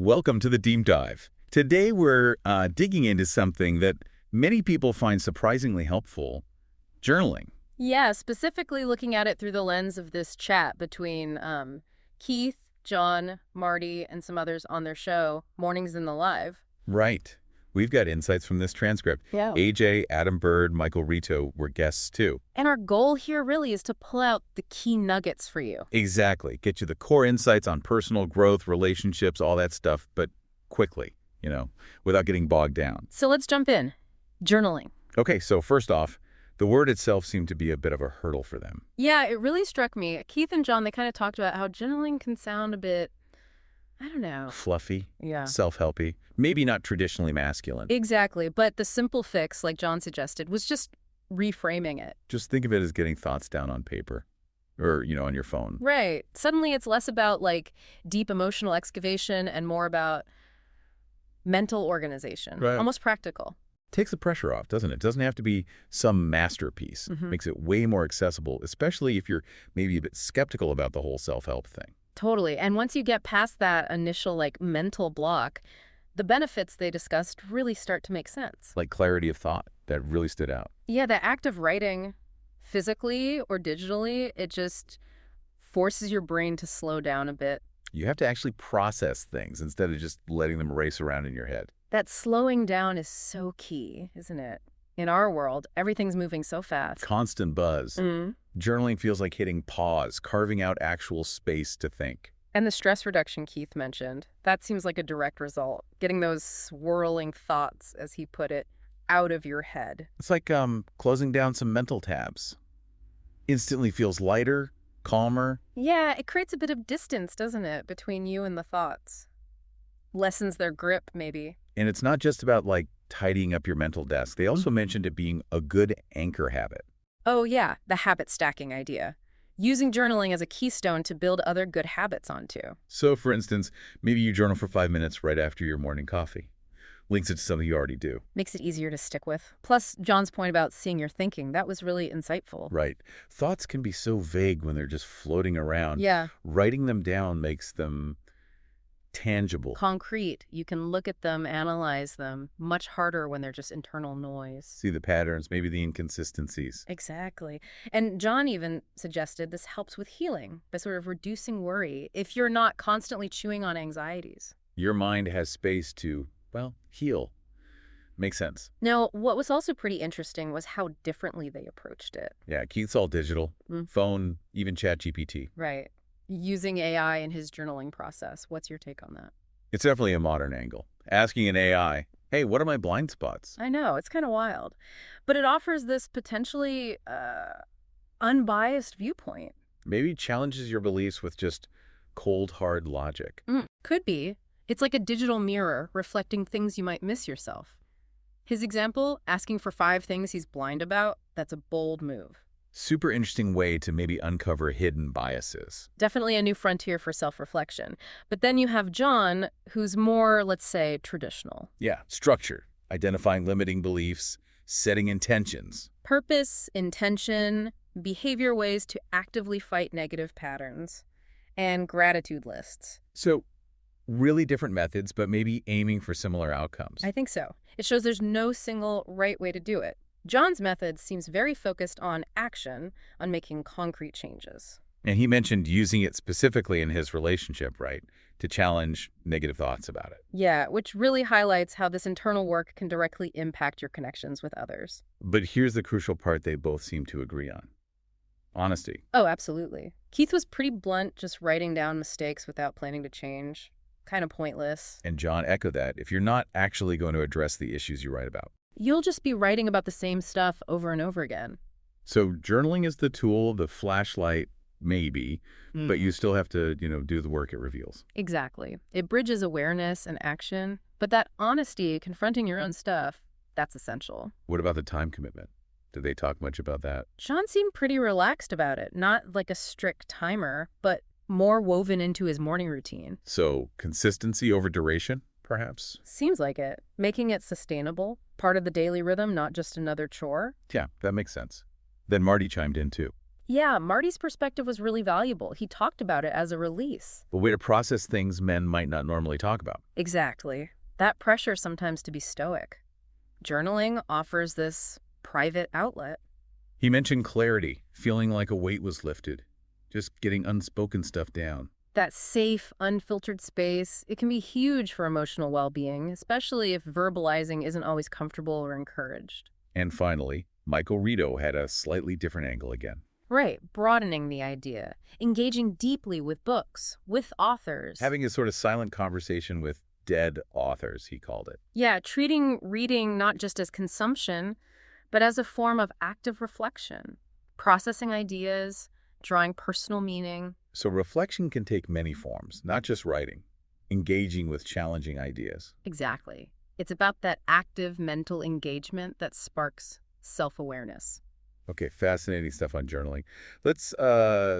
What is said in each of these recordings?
Welcome to the Deep Dive. Today we're digging into something that many people find surprisingly helpful, journaling. Yeah, specifically looking at it through the lens of this chat between Keith, John, Marty, and some others on their show, Mornings in the Live. Right. We've got insights from this transcript. Yeah. AJ, Adam Bird, Michael Rito were guests too. And our goal here really is to pull out the key nuggets for you. Exactly. Get you the core insights on personal growth, relationships, all that stuff, but quickly, without getting bogged down. So let's jump in. Journaling. Okay, so first off, the word itself seemed to be a bit of a hurdle for them. Yeah, it really struck me. Keith and John, they kind of talked about how journaling can sound a bit, I don't know. Fluffy, Yeah. self-helpy, maybe not traditionally masculine. Exactly. But the simple fix, like John suggested, was just reframing it. Just think of it as getting thoughts down on paper or, on your phone. Right. Suddenly it's less about deep emotional excavation and more about mental organization. Right. Almost practical. Takes the pressure off, doesn't it? Doesn't have to be some masterpiece. Makes it way more accessible, especially if you're maybe a bit skeptical about the whole self-help thing. Totally. And once you get past that initial mental block, the benefits they discussed really start to make sense. Like clarity of thought, that really stood out. Yeah, the act of writing physically or digitally, it just forces your brain to slow down a bit. You have to actually process things instead of just letting them race around in your head. That slowing down is so key, isn't it? In our world, everything's moving so fast. Constant buzz. Journaling feels like hitting pause, carving out actual space to think. And the stress reduction Keith mentioned, that seems like a direct result. Getting those swirling thoughts, as he put it, out of your head. It's like closing down some mental tabs. Instantly feels lighter, calmer. Yeah, it creates a bit of distance, doesn't it, between you and the thoughts? Lessens their grip, maybe. And it's not just about tidying up your mental desk. They also mentioned it being a good anchor habit. Oh yeah, the habit stacking idea. Using journaling as a keystone to build other good habits onto. So, for instance, maybe you journal for 5 minutes right after your morning coffee. Links it to something you already do. Makes it easier to stick with. Plus, John's point about seeing your thinking, that was really insightful. Right. Thoughts can be so vague when they're just floating around. Yeah. Writing them down makes them tangible. Concrete. You can look at them, analyze them. Much harder when they're just internal noise. See the patterns, maybe the inconsistencies. Exactly. And John even suggested this helps with healing by sort of reducing worry if you're not constantly chewing on anxieties. Your mind has space to, heal. Makes sense. Now, what was also pretty interesting was how differently they approached it. Yeah, Keith's all digital. Phone, even ChatGPT. Right. Using AI in his journaling process. What's your take on that? It's definitely a modern angle. Asking an AI, hey, what are my blind spots? I know, it's kind of wild. But it offers this potentially unbiased viewpoint. Maybe challenges your beliefs with just cold, hard logic. Could be. It's like a digital mirror reflecting things you might miss yourself. His example, asking for 5 things he's blind about, that's a bold move. Super interesting way to maybe uncover hidden biases. Definitely a new frontier for self-reflection. But then you have John, who's more, let's say, traditional. Yeah, structure, identifying limiting beliefs, setting intentions. Purpose, intention, behavior ways to actively fight negative patterns, and gratitude lists. So, really different methods, but maybe aiming for similar outcomes. I think so. It shows there's no single right way to do it. John's method seems very focused on action, on making concrete changes. And he mentioned using it specifically in his relationship, right, to challenge negative thoughts about it. Yeah, which really highlights how this internal work can directly impact your connections with others. But here's the crucial part they both seem to agree on. Honesty. Oh, absolutely. Keith was pretty blunt, just writing down mistakes without planning to change. Kind of pointless. And John echoed that. If you're not actually going to address the issues you write about, you'll just be writing about the same stuff over and over again. So journaling is the tool, the flashlight, maybe, but you still have to, do the work it reveals. Exactly. It bridges awareness and action, but that honesty, confronting your own stuff, that's essential. What about the time commitment? Did they talk much about that? John seemed pretty relaxed about it. Not like a strict timer, but more woven into his morning routine. So consistency over duration, perhaps? Seems like it. Making it sustainable, part of the daily rhythm, not just another chore. Yeah, that makes sense. Then Marty chimed in too. Yeah, Marty's perspective was really valuable. He talked about it as a release. A way to process things men might not normally talk about. Exactly. That pressure sometimes to be stoic. Journaling offers this private outlet. He mentioned clarity, feeling like a weight was lifted, just getting unspoken stuff down. That safe, unfiltered space, it can be huge for emotional well-being, especially if verbalizing isn't always comfortable or encouraged. And finally, Michael Rito had a slightly different angle again. Right, broadening the idea, engaging deeply with books, with authors. Having a sort of silent conversation with dead authors, he called it. Yeah, treating reading not just as consumption, but as a form of active reflection, processing ideas, drawing personal meaning. So reflection can take many forms, not just writing, engaging with challenging ideas. Exactly. It's about that active mental engagement that sparks self-awareness. Okay, fascinating stuff on journaling. Let's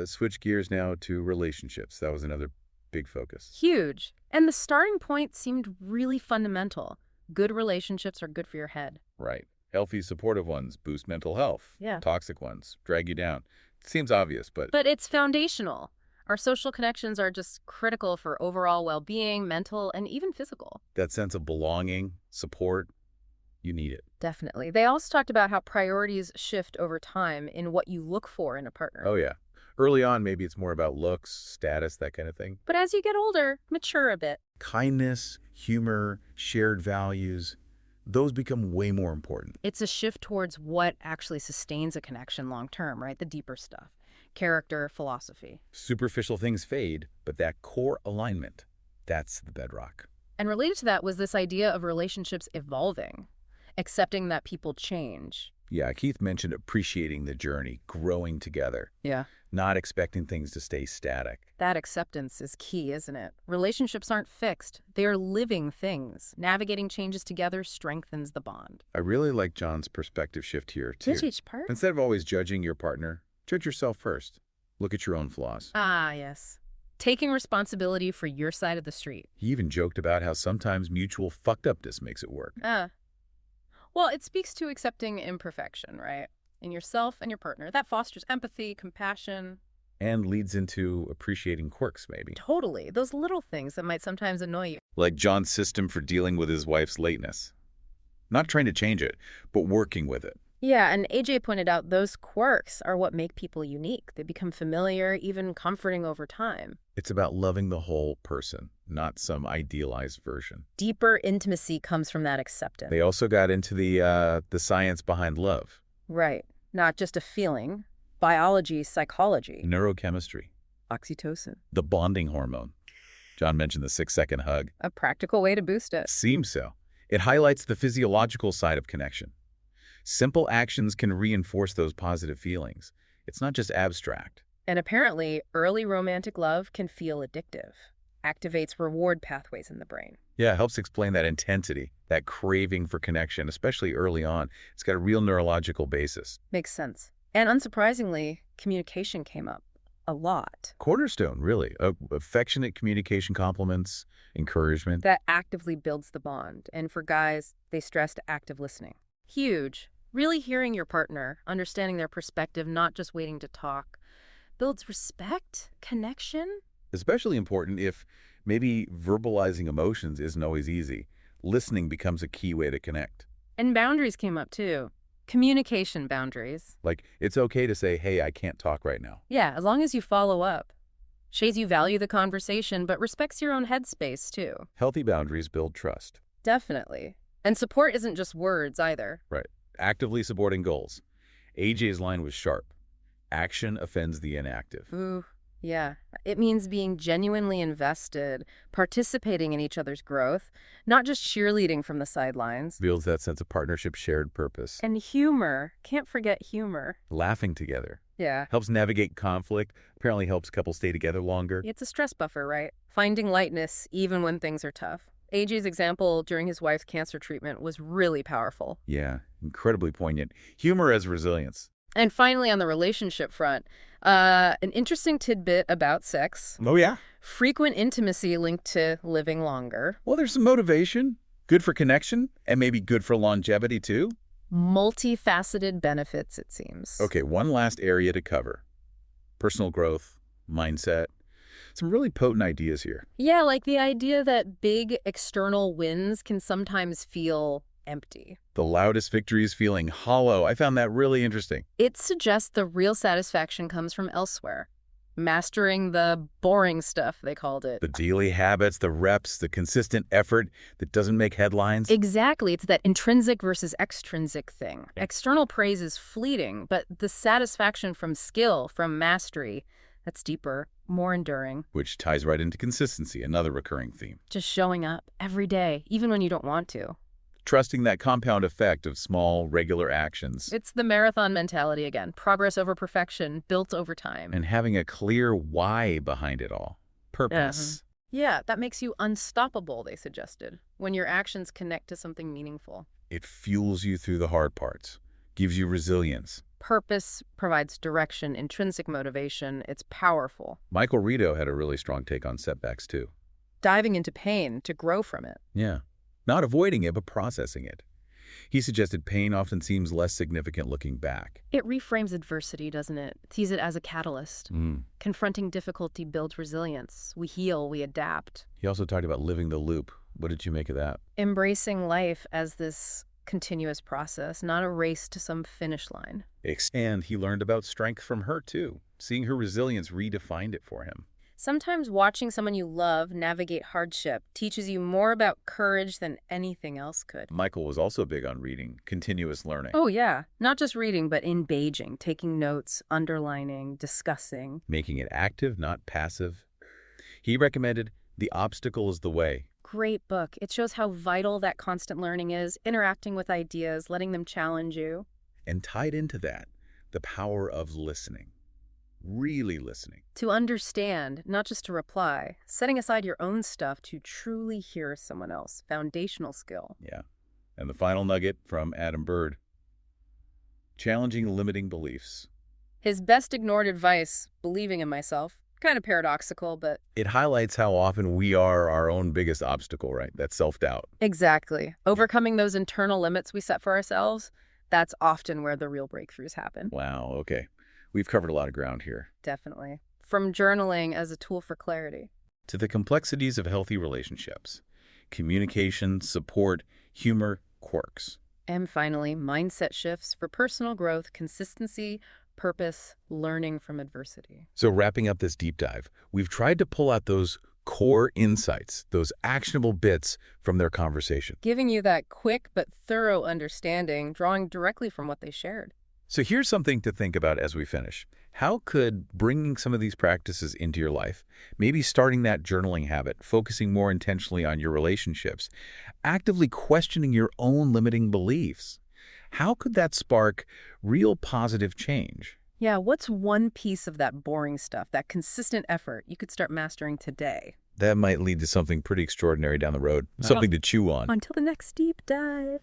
switch gears now to relationships. That was another big focus. Huge. And the starting point seemed really fundamental. Good relationships are good for your head. Right. Healthy, supportive ones boost mental health. Yeah. Toxic ones drag you down. It seems obvious, but But it's foundational. Our social connections are just critical for overall well-being, mental, and even physical. that sense of belonging, support, you need it. Definitely. They also talked about how priorities shift over time in what you look for in a partner. Oh, yeah. Early on, maybe it's more about looks, status, that kind of thing. But as you get older, mature a bit. Kindness, humor, shared values, those become way more important. It's a shift towards what actually sustains a connection long term, right? The deeper stuff. Character, philosophy. Superficial things fade, but that core alignment, that's the bedrock. And related to that was this idea of relationships evolving, accepting that people change. Yeah, Keith mentioned appreciating the journey, growing together, Yeah. not expecting things to stay static. That acceptance is key, isn't it? Relationships aren't fixed. They are living things. Navigating changes together strengthens the bond. I really like John's perspective shift here, too. Did each part? Instead of always judging your partner, judge yourself first. Look at your own flaws. Ah, yes. Taking responsibility for your side of the street. He even joked about how sometimes mutual fucked upness makes it work. Well, it speaks to accepting imperfection, right? In yourself and your partner. That fosters empathy, compassion. And leads into appreciating quirks, maybe. Totally. Those little things that might sometimes annoy you. Like John's system for dealing with his wife's lateness. Not trying to change it, but working with it. Yeah, and AJ pointed out those quirks are what make people unique. They become familiar, even comforting over time. It's about loving the whole person, not some idealized version. Deeper intimacy comes from that acceptance. They also got into the science behind love. Right. Not just a feeling. Biology, psychology. Neurochemistry. Oxytocin. The bonding hormone. John mentioned the 6-second hug. A practical way to boost it. Seems so. It highlights the physiological side of connection. Simple actions can reinforce those positive feelings. It's not just abstract. And apparently, early romantic love can feel addictive. Activates reward pathways in the brain. Yeah, it helps explain that intensity, that craving for connection, especially early on. It's got a real neurological basis. Makes sense. And unsurprisingly, communication came up a lot. Cornerstone, really. Affectionate communication, compliments, encouragement. That actively builds the bond. And for guys, they stressed active listening. Huge. Really hearing your partner, understanding their perspective, not just waiting to talk, builds respect, connection. Especially important if maybe verbalizing emotions isn't always easy. Listening becomes a key way to connect. And boundaries came up too. Communication boundaries. Like, it's okay to say, hey, I can't talk right now. Yeah, as long as you follow up. Shows you value the conversation, but respects your own headspace too. Healthy boundaries build trust. Definitely. And support isn't just words either. Right. Actively supporting goals. AJ's line was sharp. Action offends the inactive. Ooh, yeah. It means being genuinely invested, participating in each other's growth, not just cheerleading from the sidelines. Builds that sense of partnership, shared purpose. And humor. Can't forget humor. Laughing together. Yeah. Helps navigate conflict. Apparently helps couples stay together longer. It's a stress buffer, right? Finding lightness even when things are tough. AJ's example during his wife's cancer treatment was really powerful. Yeah, incredibly poignant. Humor as resilience. And finally, on the relationship front, an interesting tidbit about sex. Oh, yeah? Frequent intimacy linked to living longer. Well, there's some motivation. Good for connection, and maybe good for longevity, too. Multifaceted benefits, it seems. Okay, one last area to cover. personal growth, mindset. Some really potent ideas here. Yeah, like the idea that big external wins can sometimes feel empty. The loudest victories feeling hollow. I found that really interesting. It suggests the real satisfaction comes from elsewhere. Mastering the boring stuff, they called it. The daily habits, the reps, the consistent effort that doesn't make headlines. Exactly. It's that intrinsic versus extrinsic thing. External praise is fleeting, but the satisfaction from skill, from mastery, that's deeper, more enduring. Which ties right into consistency, another recurring theme. Just showing up every day, even when you don't want to. Trusting that compound effect of small, regular actions. It's the marathon mentality again. Progress over perfection, built over time. And having a clear why behind it all. Purpose. Yeah, that makes you unstoppable, they suggested, when your actions connect to something meaningful. It fuels you through the hard parts, gives you resilience. Purpose provides direction, intrinsic motivation. It's powerful. Michael Rito had a really strong take on setbacks, too. Diving into pain to grow from it. Yeah. Not avoiding it, but processing it. He suggested pain often seems less significant looking back. It reframes adversity, doesn't it? Sees it as a catalyst. Confronting difficulty builds resilience. We heal, we adapt. He also talked about living the loop. What did you make of that? Embracing life as this continuous process, not a race to some finish line. And he learned about strength from her, too. Seeing her resilience redefined it for him. Sometimes watching someone you love navigate hardship teaches you more about courage than anything else could. Michael was also big on reading, continuous learning. Oh, yeah. Not just reading, but engaging, taking notes, underlining, discussing. Making it active, not passive. He recommended The Obstacle is the Way. Great book. It shows how vital that constant learning is, interacting with ideas, letting them challenge you. And tied into that, the power of listening. Really listening. To understand, not just to reply. Setting aside your own stuff to truly hear someone else. Foundational skill. Yeah. And the final nugget from Adam Bird. Challenging limiting beliefs. His best ignored advice, believing in myself. Kind of paradoxical, but... It highlights how often we are our own biggest obstacle, right? That self-doubt. Exactly. Overcoming those internal limits we set for ourselves, that's often where the real breakthroughs happen. Wow, okay. We've covered a lot of ground here. Definitely. From journaling as a tool for clarity. To the complexities of healthy relationships. Communication, support, humor, quirks. And finally, mindset shifts for personal growth, consistency, purpose, learning from adversity. So wrapping up this deep dive, we've tried to pull out those core insights, those actionable bits from their conversation. Giving you that quick but thorough understanding, drawing directly from what they shared. So here's something to think about as we finish. How could bringing some of these practices into your life, maybe starting that journaling habit, focusing more intentionally on your relationships, actively questioning your own limiting beliefs, how could that spark real positive change? Yeah, what's one piece of that boring stuff, that consistent effort you could start mastering today? That might lead to something pretty extraordinary down the road, something to chew on. Until the next deep dive.